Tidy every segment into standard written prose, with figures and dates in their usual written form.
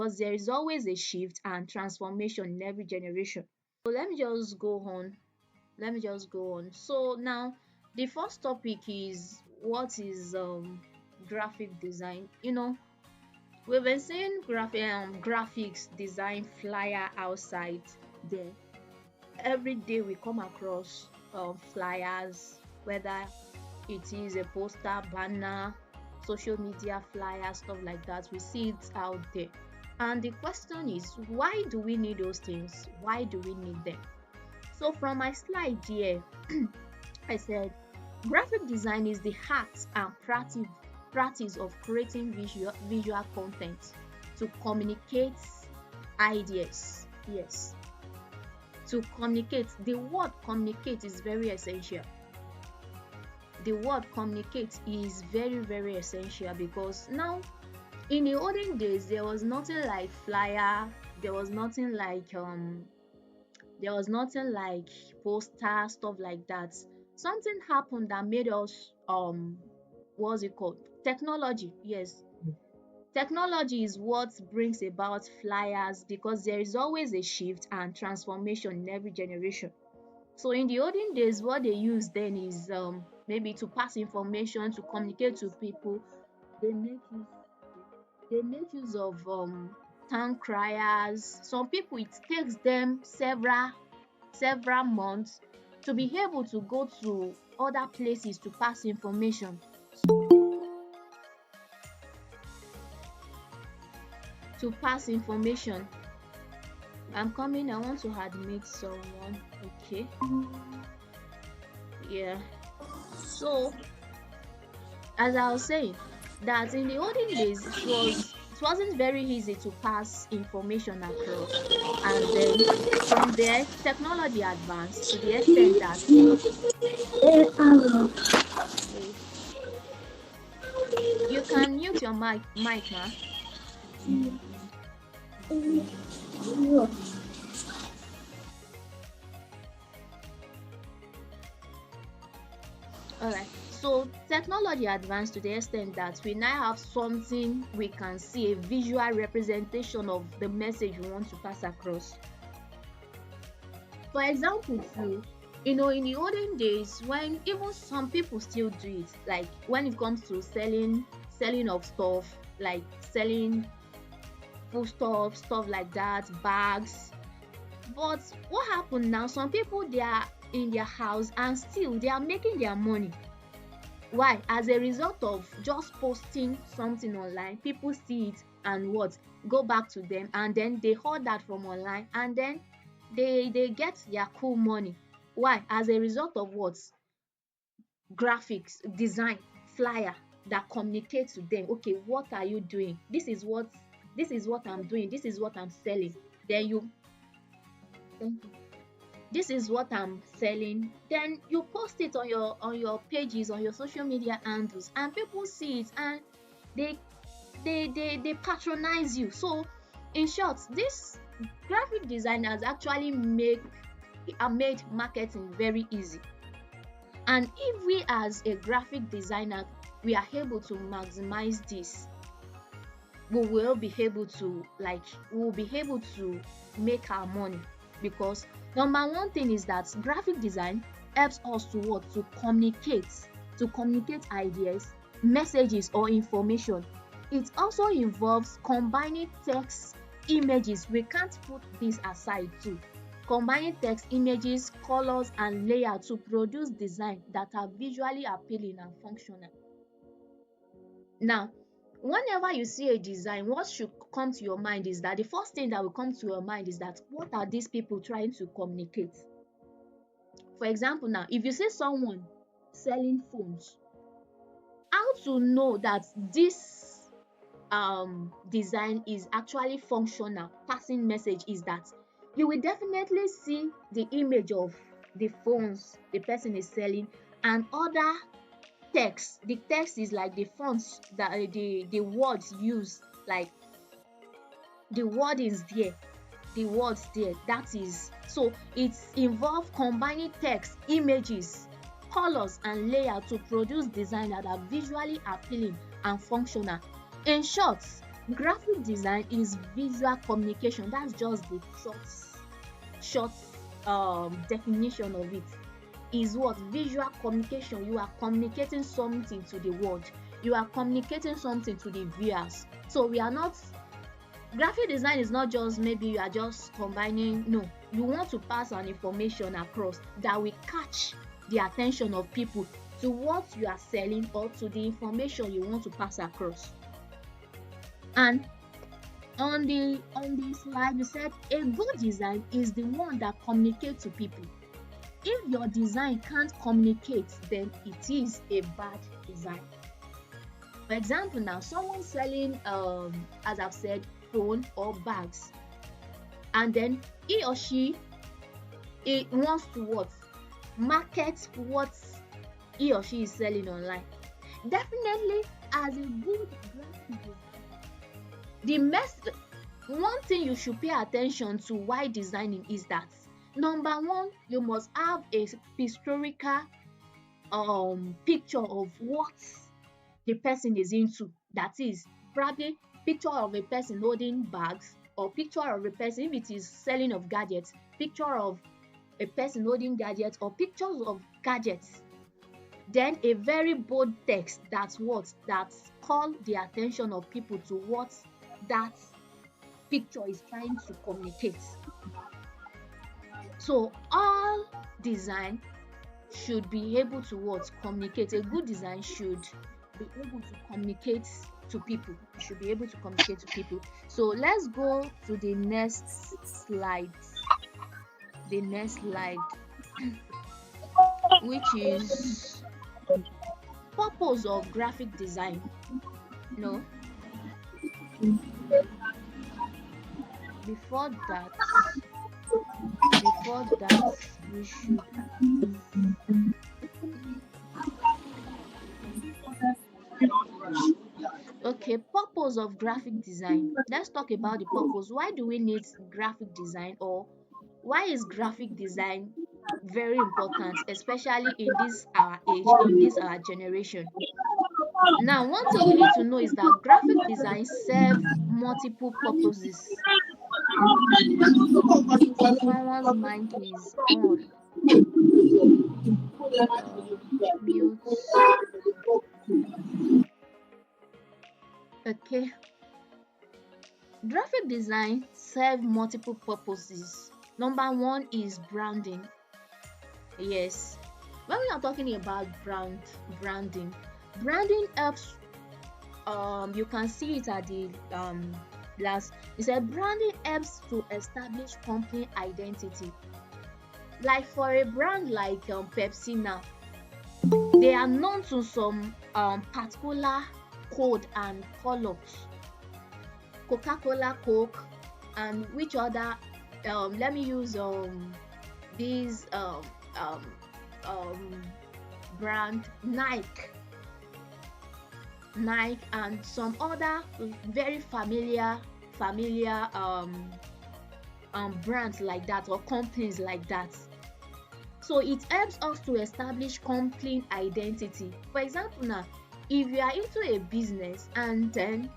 because there is always a shift and transformation in every generation. So let me just go on. So now the first topic is what is graphic design. We've been seeing graphics design flyer outside there. Every day we come across flyers, whether it is a poster, banner, social media flyer, stuff like that. We see it out there. And the question is, why do we need those things? Why do we need them? So from my slide here, I said graphic design is the art and practice of creating visual content to communicate ideas. Yes, to communicate. The word communicate is very essential. The word communicate is very, very essential because now in the olden days there was nothing like flyer, there was nothing like poster, stuff like that. Something happened that made us what's it called? Technology. Yes, technology is what brings about flyers because there is always a shift and transformation in every generation. So in the olden days, what they use then is maybe to pass information, to communicate to people. They make use they make use of town criers. Some people it takes them several months to be able to go to other places to pass information. To pass information. I'm coming. I want to admit someone. Okay. Yeah. So as I was saying, that in the olden days it wasn't very easy to pass information across, and then from there technology advanced to the extent that you can mute your mic, ma. Alright, so technology advanced to the extent that we now have something we can see, a visual representation of the message we want to pass across. For example, too, in the olden days, when even some people still do it, like when it comes to selling of stuff, like selling foodstuff, stuff like that, bags. But what happened now? Some people, they are in their house and still they are making their money. Why? As a result of just posting something online, people see it and what? Go back to them, and then they hold that from online, and then they get their cool money. Why? As a result of what? Graphics, design, flyer that communicates to them. Okay, what are you doing? This is what I'm doing. This is what I'm selling. Then you this is what I'm selling. Then you post it on your pages, on your social media handles, and people see it and they patronize you. So in short, this graphic designers actually made marketing very easy. And if we as a graphic designer we are able to maximize this, we will be able to make our money. Because number one thing is that graphic design helps us to what? To communicate ideas, messages, or information. It also involves combining text, images. We can't put this aside too. Combining text, images, colors, and layout to produce design that are visually appealing and functional. Now, whenever you see a design, what should come to your mind is that the first thing that will come to your mind is that what are these people trying to communicate? For example, now if you see someone selling phones, how to know that this design is actually functional, passing message, is that you will definitely see the image of the phones the person is selling and other text. The text is like the fonts that the words used, like the word is there, the words there. That is, so it's involved combining text, images, colors, and layout to produce design that are visually appealing and functional. In short, graphic design is visual communication. That's just the short definition of it. Is what? Visual communication. You are communicating something to the world. You are communicating something to the viewers. So we are not, graphic design is not just maybe you are just combining. No, you want to pass an information across that will catch the attention of people to what you are selling or to the information you want to pass across. And on the slide, you said a good design is the one that communicates to people. If your design can't communicate, then it is a bad design. For example, now someone selling as I've said, phone or bags, and then he or she wants to what? Market what he or she is selling online. Definitely, as a good graphic designer, one thing you should pay attention to while designing is that number one, you must have a historical picture of what the person is into. That is probably picture of a person holding bags, or picture of a person, if it is selling of gadgets, picture of a person holding gadgets, or pictures of gadgets. Then a very bold text that call the attention of people to what that picture is trying to communicate. So all design should be able to what? Communicate. A good design should be able to communicate to people. It should be able to communicate to people. So let's go to the next slide. The next slide, which is purpose of graphic design. No. Before that, we should. Okay, purpose of graphic design. Let's talk about the purpose. Why do we need graphic design, or why is graphic design very important, especially in this our age, in this our generation? Now, one thing we need to know is that graphic design serve multiple purposes. Someone's mic is on. Mute. Okay. Graphic design serve multiple purposes. Number one is branding. Yes. When we are talking about branding helps. You can see it at the last. It said branding helps to establish company identity. Like for a brand like Pepsi now, they are known to some particular code and colors. Coca-Cola, Coke, and which other? Let me use these brand Nike, and some other very familiar brands like that, or companies like that. So it helps us to establish company identity. For example, now if you are into a business and then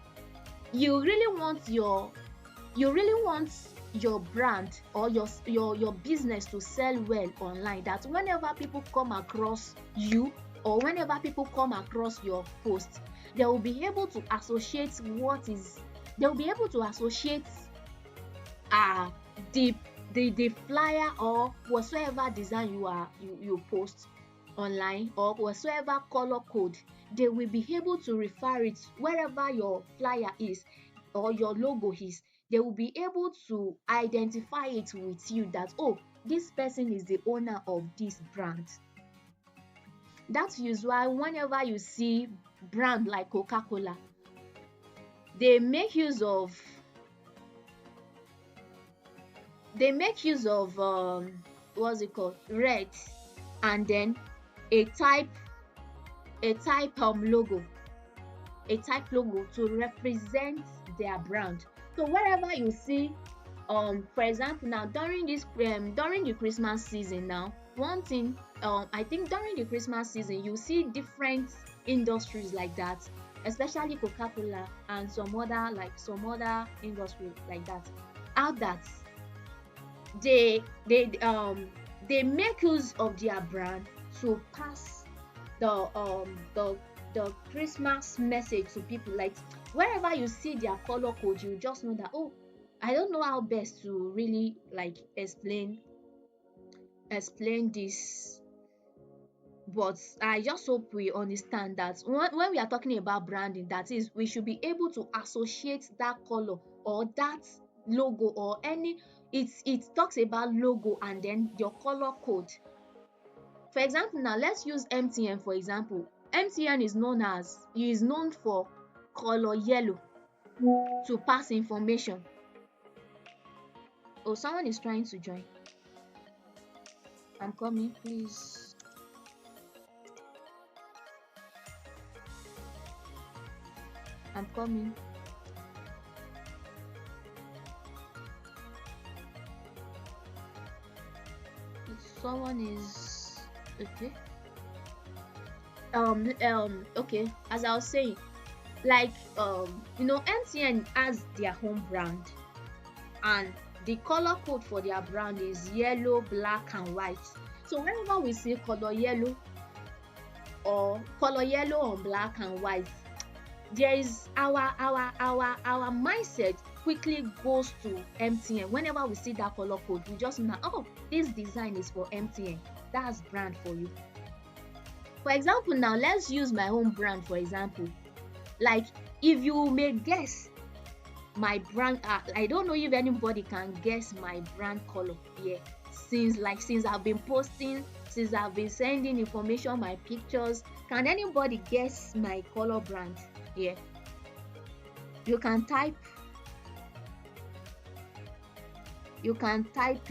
you really want your brand or your business to sell well online, that whenever people come across you or whenever people come across your post, they will be able to associate the flyer or whatsoever design you post online, or whatsoever color code. They will be able to refer it wherever your flyer is or your logo is. They will be able to identify it with you, that oh, this person is the owner of this brand. That is why whenever you see brand like Coca-Cola, they make use of what's it called, red, and then a type logo to represent their brand. So wherever you see for example, now during the Christmas season, now one thing I think during the Christmas season you see different industries like that. especially Coca-Cola and some other industry like that, how that they they um they make use of their brand to pass the the Christmas message to people. Like wherever you see their color code, you just know that, oh, I don't know how best to really like explain this, but I just hope we understand that when we are talking about branding, that is, we should be able to associate that color or that logo or any, it talks about logo and then your color code. For example, now let's use MTN for example. MTN is known for color yellow to pass information. Oh, someone is trying to join. I'm coming, please. I'm coming. Someone is okay. Okay, as I was saying, like MTN has their home brand, and the color code for their brand is yellow, black, and white. So whenever we see color yellow on black and white, there is our mindset quickly goes to MTN. Whenever we see that color code, we just know, oh, this design is for MTN. That's brand for you. For example, now let's use my own brand for example. Like, if you may guess my brand, I don't know if anybody can guess my brand color. Yeah, since I've been posting, since I've been sending information, my pictures, can anybody guess my color brand? Yeah, you can type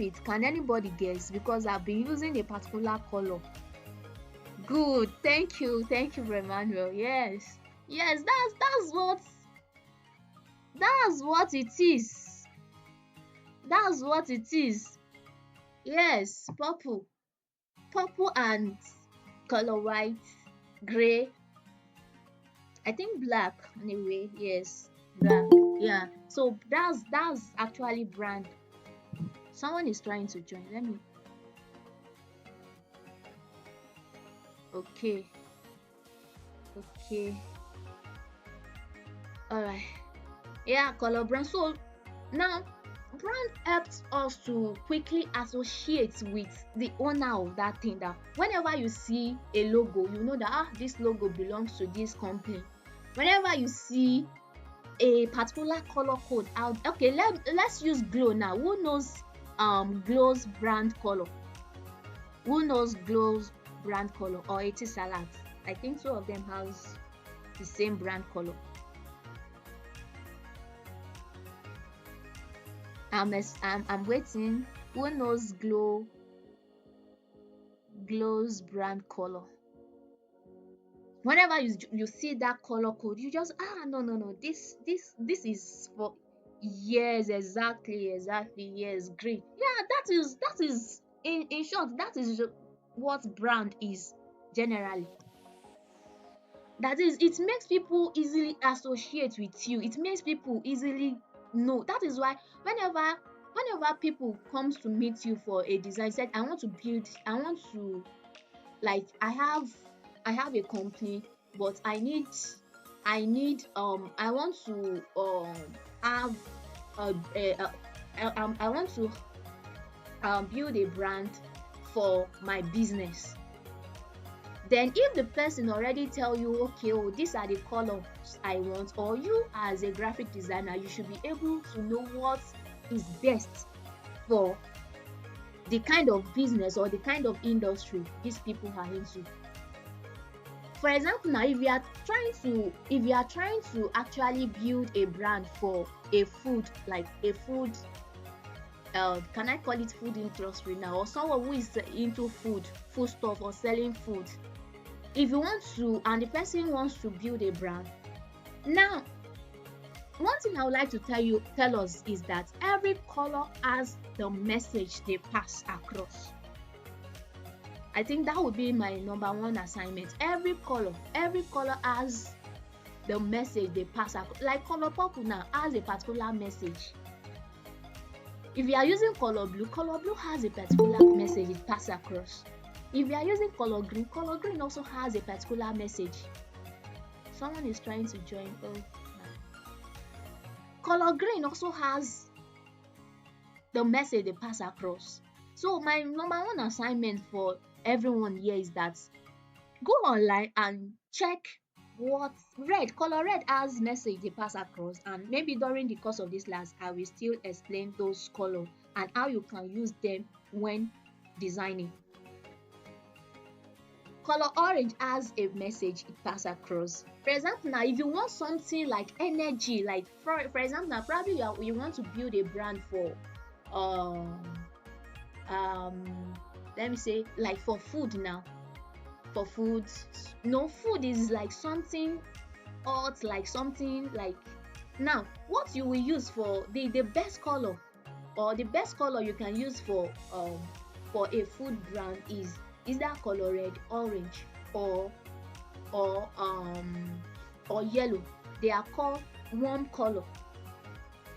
it. Can anybody guess? Because I've been using a particular color. Good, thank you, Emmanuel. Yes, yes, that's what it is. That's what it is. Yes, purple and color white, gray. I think black anyway. Yes, black. Yeah. So that's actually brand. Someone is trying to join. Let me. Okay. Okay. All right. Yeah, color brand. So now brand helps us to quickly associate with the owner of that thing. That whenever you see a logo, you know that this logo belongs to this company. Whenever you see a particular color code out, okay, let's use Glow now. Who knows Glow's brand color? Who knows Glow's brand color, or Etisalat? I think two of them has the same brand color. I'm waiting. Who knows Glow's brand color? Whenever you see that color code, you just no, this is for, yes, exactly, yes, green. Yeah, that is in short, that is what brand is generally. That is, it makes people easily associate with you. It makes people easily know. That is why whenever people comes to meet you for a design, said, I want to, like, I have a company, but I want to have I want to build a brand for my business. Then if the person already tell you, okay, oh, these are the colors I want, or you as a graphic designer, you should be able to know what is best for the kind of business or the kind of industry these people are into. For example, now if you are trying to actually build a brand for a food, like a food, can I call it food industry now, or someone who is into food stuff or selling food. If you want to, and the person wants to build a brand, now one thing I would like to tell us is that every color has the message they pass across. I think that would be my number one assignment. Every color has the message they pass across. Like color purple now has a particular message. If you are using color blue has a particular message it passes across. If you are using color green also has a particular message. Someone is trying to join. Oh, no. Color green also has the message they pass across. So my number one assignment for everyone here is that go online and check what color red has message they pass across, and maybe during the course of this class I will still explain those color and how you can use them when designing. Color orange has a message it pass across. For example, now if you want something like energy, like for example now probably you want to build a brand for um let me say like for food now. For food, no, food is like something hot, like something like, now what you will use for the best color, or the best color you can use for a food brand is either color red, orange, or or yellow. They are called warm color,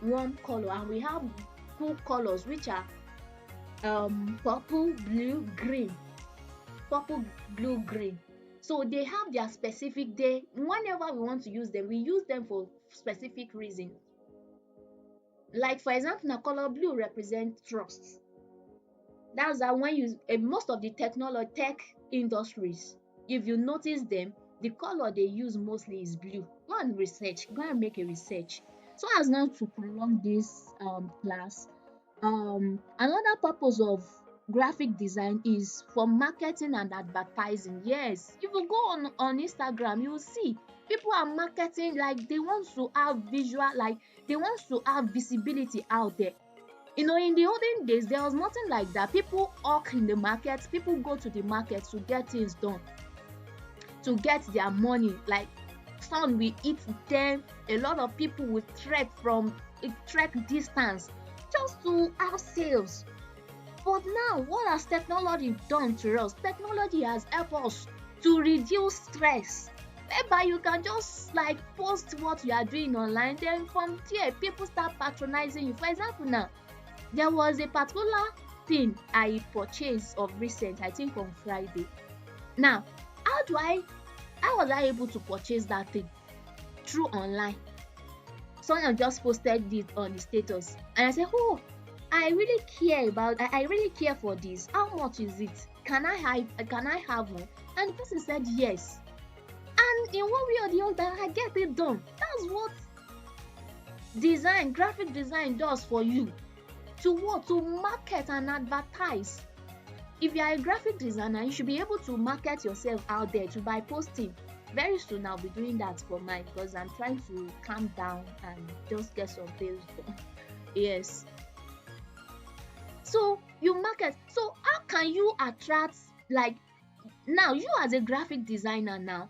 and we have two colors which are purple, blue, green. Purple, blue, green. So they have their specific day. Whenever we want to use them, we use them for specific reasons. Like for example, now color blue represents trust. That's that when you most of the tech industries, if you notice them, the color they use mostly is blue. Go and research. Go and make a research. So as not to prolong this class, another purpose of graphic design is for marketing and advertising. Yes, if you go on Instagram, you will see people are marketing, like they want to have visual, like they want to have visibility out there. You know, in the olden days there was nothing like that. People hawk in the market, people go to the market to get things done, to get their money. Like sun will eat them. A lot of people will trek from a trek distance just to have sales. But now, what has technology done to us? Technology has helped us to reduce stress. Whereby you can just like post what you are doing online, then from there people start patronizing you. For example, now there was a particular thing I purchased of recent, I think on Friday. Now, how was I able to purchase that thing? Through online. Someone just posted it on the status, and I said, oh, I really care about, I really care for this. How much is it? Can I have one? And the person said yes. And in one way or the other, I get it done. That's what graphic design does for you. To what? To market and advertise. If you are a graphic designer, you should be able to market yourself out there to by posting. Very soon I'll be doing that for mine, because I'm trying to calm down and just get some things done. Yes. So you market. So how can you attract, like, now you as a graphic designer, now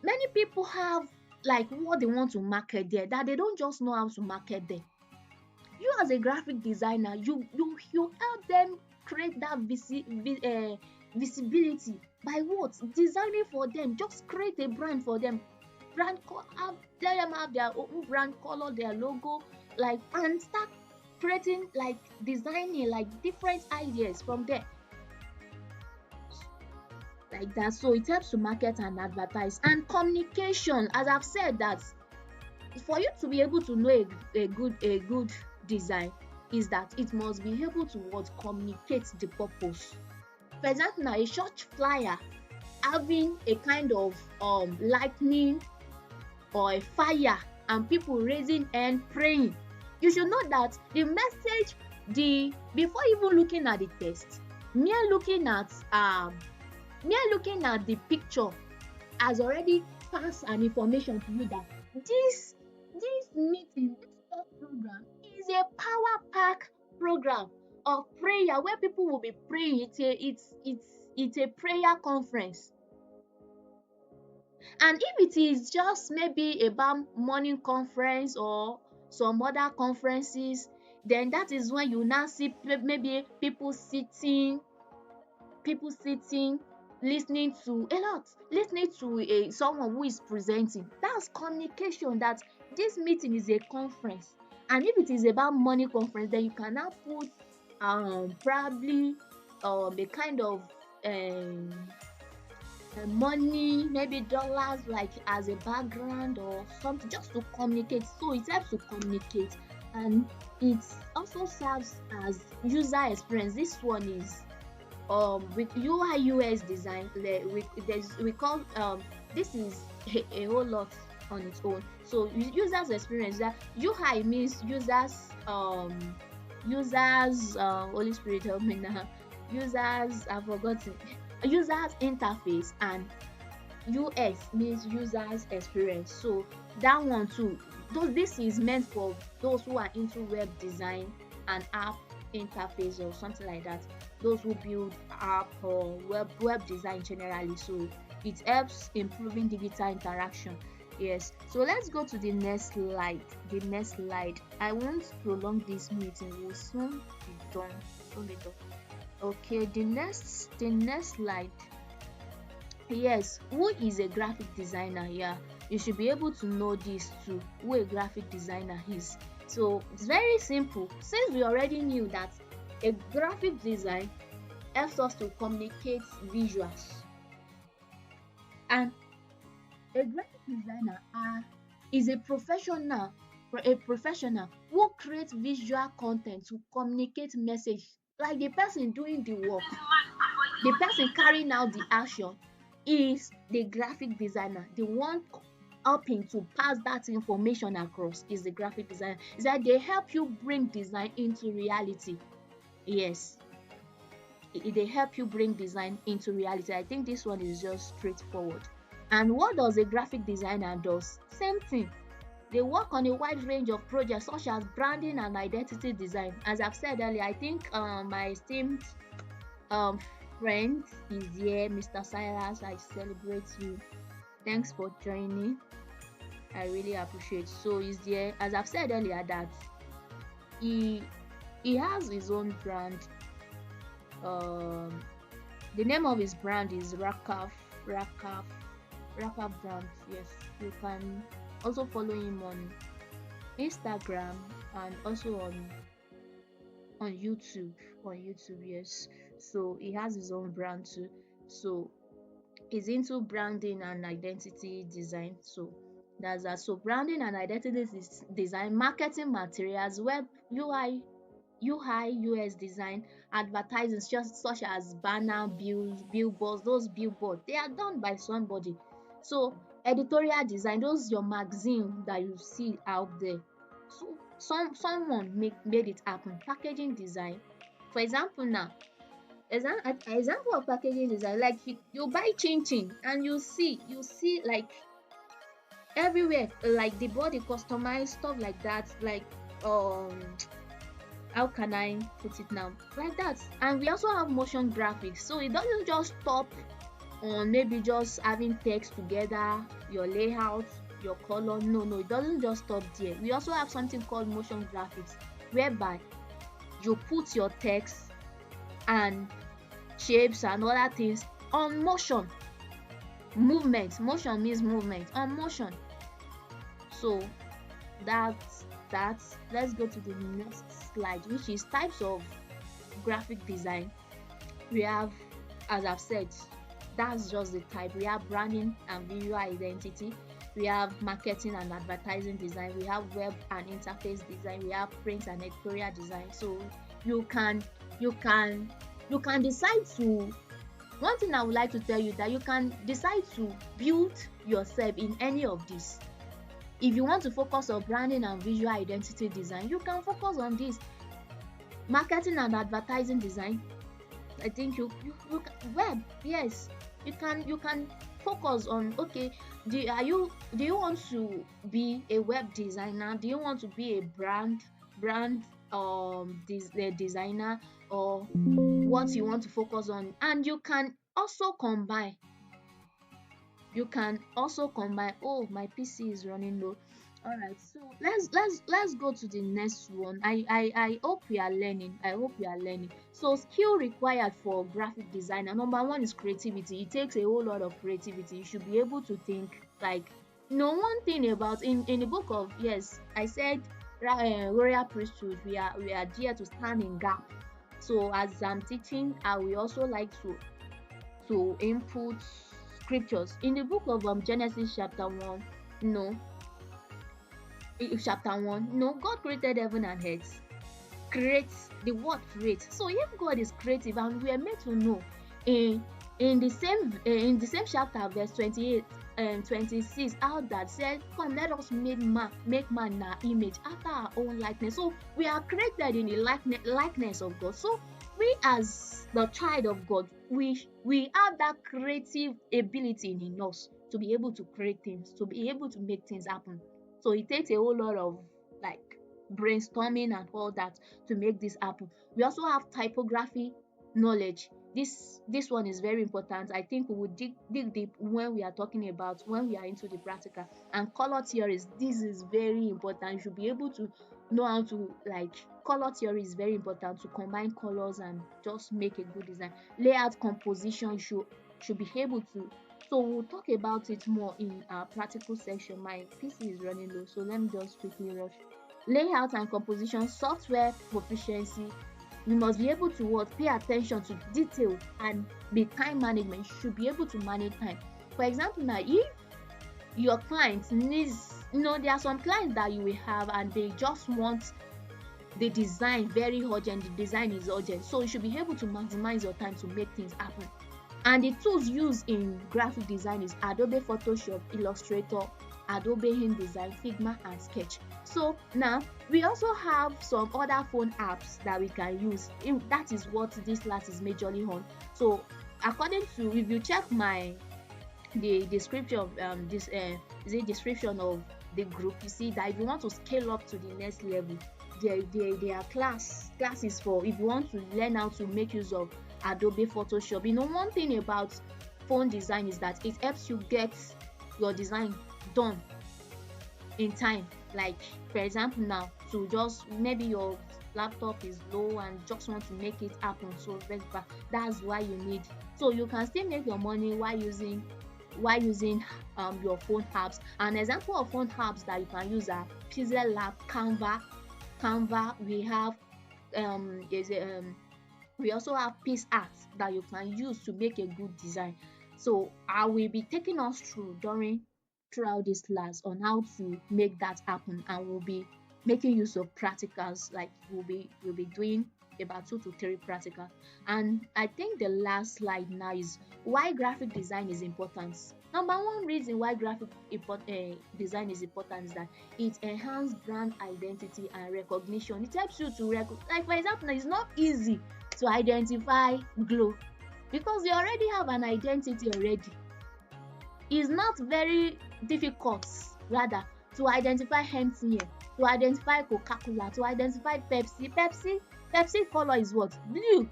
many people have like what they want to market there, that they don't just know how to market there. You as a graphic designer, you help them create that visibility by what? Designing for them. Just create a brand for them. Let them have their own brand color, their logo, like, and start creating, like, designing like different ideas from there, like that. So it helps to market and advertise. And communication, as I've said, that for you to be able to know a good design is that it must be able to what? Communicate the purpose. For example, now a church flyer having a kind of lightning or a fire and people raising and praying, you should know that the message, before even looking at the text, mere looking at the picture has already passed an information to you that this meeting, this talk program is a power pack program of prayer where people will be praying. It's a prayer conference. And if it is just maybe about morning conference or some other conferences, then that is when you now see maybe people sitting listening to a lot, listening to a someone who is presenting. That's communication. That this meeting is a conference, and if it is about money conference, then you can now put probably a kind of um money, maybe dollars, like as a background or something, just to communicate. So it helps to communicate, and it also serves as user experience. This one is with UI UX design, we call this is a whole lot on its own. So users experience, that UI means users Holy Spirit help me now, users, I've forgotten, users interface, and UX means users experience. So that one too, though this is meant for those who are into web design and app interface or something like that, those who build app or web design generally. So it helps improving digital interaction. Yes, so let's go to the next slide. The next slide, I won't prolong this meeting, we'll soon be done. Soon be done. Okay, the next slide. Yes, who is a graphic designer? Yeah, you should be able to know this too, who a graphic designer is. So it's very simple. Since we already knew that a graphic design helps us to communicate visuals, and a graphic designer is a professional who creates visual content to communicate message, like the person doing the work, the person carrying out the action is the graphic designer. The one helping to pass that information across is the graphic designer. Is that they help you bring design into reality. Yes, they help you bring design into reality. I think this one is just straightforward. And what does a graphic designer does? Same thing. They work on a wide range of projects such as branding and identity design. As I've said earlier, I think my esteemed um friend is here, Mr. Cyrus. I celebrate you. Thanks for joining. I really appreciate. So he's there. As I've said earlier, that he he has his own brand. Um, the name of his brand is Rakaf Rakaf brand. Yes, you can also follow him on Instagram and also on YouTube. On YouTube, yes. So he has his own brand too. So is into branding and identity design. So that's that. So branding and identity design, marketing materials, web UI UX design, advertising just such as banner, billboards, those billboards, they are done by somebody. So editorial design, those your magazine that you see out there. So someone made it happen. Packaging design. For example now, example of packaging design, like you buy chin chin and you see like everywhere, like the body customized stuff like that, like um how can I put it now, like that. And we also have motion graphics, so it doesn't just stop on maybe just having text together, your layout, your color. No, it doesn't just stop there. We also have something called motion graphics, whereby you put your text and shapes and other things on motion. Motion means movement on motion. So that's let's go to the next slide, which is types of graphic design. We have, as I've said, that's just the type. We have branding and visual identity, we have marketing and advertising design, we have web and interface design, we have print and editorial design. So you can you can you can decide to, one thing I would like to tell you, that you can decide to build yourself in any of these. If you want to focus on branding and visual identity design, you can focus on this. Marketing and advertising design, I think you can, web, yes, you can focus on, okay, do you want to be a web designer, do you want to be a brand designer, or what you want to focus on. And you can also combine, oh, my PC is running low. All right, so let's go to the next one. I hope we are learning. I hope we are learning. So skill required for graphic designer. Number one is creativity. It takes a whole lot of creativity. You should be able to think like, one thing about in the book of, yes, I said royal priesthood. We are there to stand in gap. So as I'm teaching, I will also like to input scriptures in the book of Genesis chapter 1. No, chapter 1. No, God created heaven and earth. Create, the word create. So if God is creative, and we are meant to know in in the same chapter, verse 28 and 26, how that said, come, let us make man in our image after our own likeness. So we are created in the likeness of God. So we, as the child of God, we have that creative ability in us to be able to create things, to be able to make things happen. So it takes a whole lot of like brainstorming and all that to make this happen. We also have typography knowledge. This one is very important. I think we will dig deep when we are talking about, when we are into the practical. And color theories, this is very important. You should be able to know how to, like, color theory is very important, to combine colors and just make a good design. Layout composition, you should be able to. So we'll talk about it more in our practical section. My PC is running low, so let me just quickly rush. Layout and composition, software proficiency. You must be able to what? Pay attention to detail and be time management. You should be able to manage time. For example, now if your client needs, there are some clients that you will have and they just want the design very urgent. The design is urgent, so you should be able to maximize your time to make things happen. And the tools used in graphic design is Adobe Photoshop, Illustrator, Adobe InDesign, Figma, and Sketch. So now we also have some other phone apps that we can use. That is what this class is majorly on. So according to, if you check the description of description of the group, you see that if you want to scale up to the next level, there are classes for, if you want to learn how to make use of Adobe Photoshop. One thing about phone design is that it helps you get your design done in time. Like, for example, now, to just, maybe your laptop is low and just want to make it happen so very fast. That's why you need. So you can still make your money while using your phone apps. An example of phone apps that you can use are Pixel Lab, Canva. We have we also have PixArt that you can use to make a good design. So I will be taking us throughout this class on how to make that happen, and we'll be making use of practicals. Like, we'll be doing about 2 to 3 practicals. And I think the last slide now is why graphic design is important. Number one reason why graphic design is important is that it enhances brand identity and recognition. It helps you to like, for example, it's not easy to identify Glow because you already have an identity already. It's not very difficult, rather, to identify MTN, to identify Coca-Cola, to identify Pepsi. Pepsi color is what? Blue.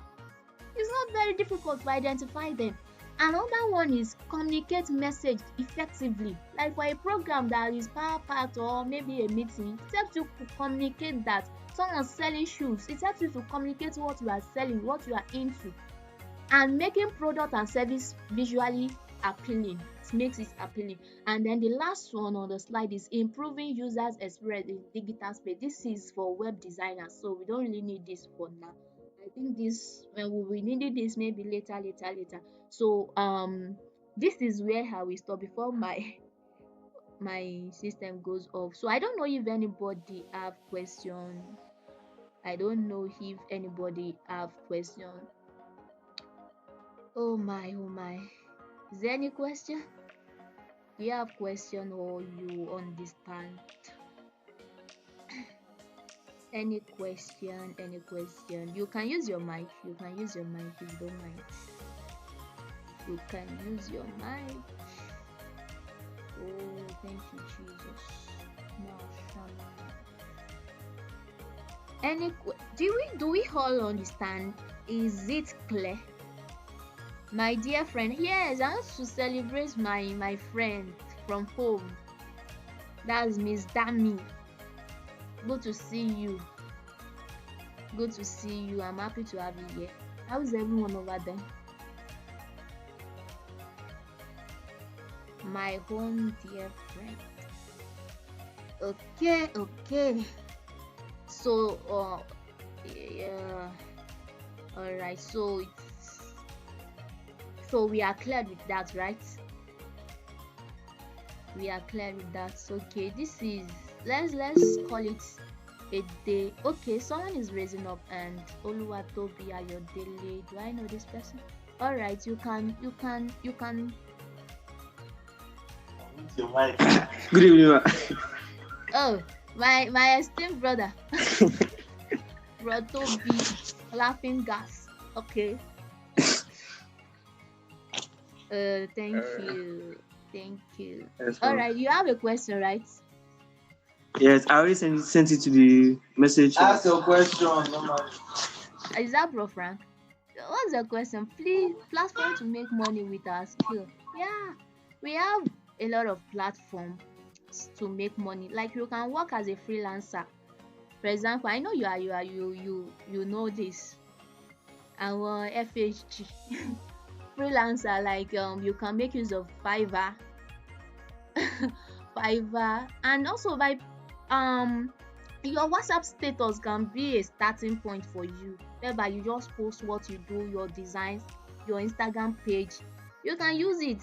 It's not very difficult to identify them. Another one is communicate message effectively. Like for a program that is power packed or maybe a meeting, it helps you to communicate that. Someone's selling shoes, it helps you to communicate what you are selling, what you are into. And making product and service visually appealing. It makes it appealing. And then the last one on the slide is improving users' experience in digital space. This is for web designers, so we don't really need this for now. I think this, when we needed this maybe later. So this is where I will stop before my system goes off. So I don't know if anybody have question. I don't know if anybody have question. Oh my. Is there any question? Do you have question or you understand? Any question? You can use your mic. If you don't mind. You can use your mic. Oh, thank you, Jesus. Do we all understand? Is it clear? My dear friend, yes, I want to celebrate my friend from home. That's Miss Dami. Good to see you. Good to see you. I'm happy to have you here. How is everyone over there? My home dear friend. Okay, okay. So, yeah. All right. So we are clear with that, right? We are clear with that. Okay. This is let's call it a day. Okay. Someone is raising up and Oluwatobi Ayodele. Do I know this person? All right. You can. Your mic. Good evening, ma. Oh, my esteemed brother, Brotobi, laughing gas. Okay. Thank you. Thank you. Yes, All ma'am. right, you have a question, right? Yes, I already sent it to the message. Ask your question. No, Is that Bro Frank? What's the question? Please, platform to make money with our skill. Yeah, we have a lot of platforms to make money. Like you can work as a freelancer. For example, I know you know this. Our FHG freelancer, like you can make use of Fiverr, and also by um your WhatsApp status can be a starting point for you, whereby you just post what you do, your designs, your Instagram page. You can use it.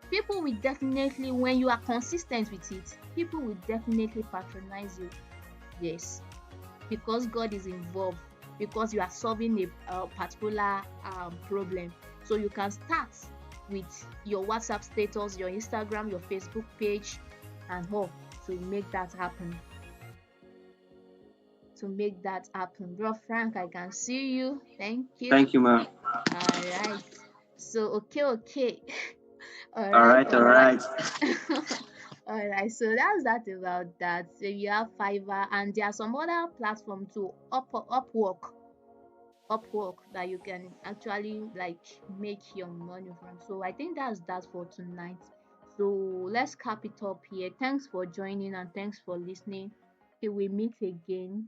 People will definitely, when you are consistent with it, people will definitely patronize you. Yes, because God is involved, because you are solving a particular problem. So you can start with your WhatsApp status, your Instagram, your Facebook page, and all to make that happen. To make that happen. Bro Frank, I can see you. Thank you. Thank you, ma'am. All right. So okay, okay. All All right, right, all all right. right. All right, so that's that about that. So you have Fiverr, and there are some other platforms too, Upwork that you can actually like make your money from. So I think that's that for tonight. So let's cap it up here. Thanks for joining and thanks for listening. Till we meet again.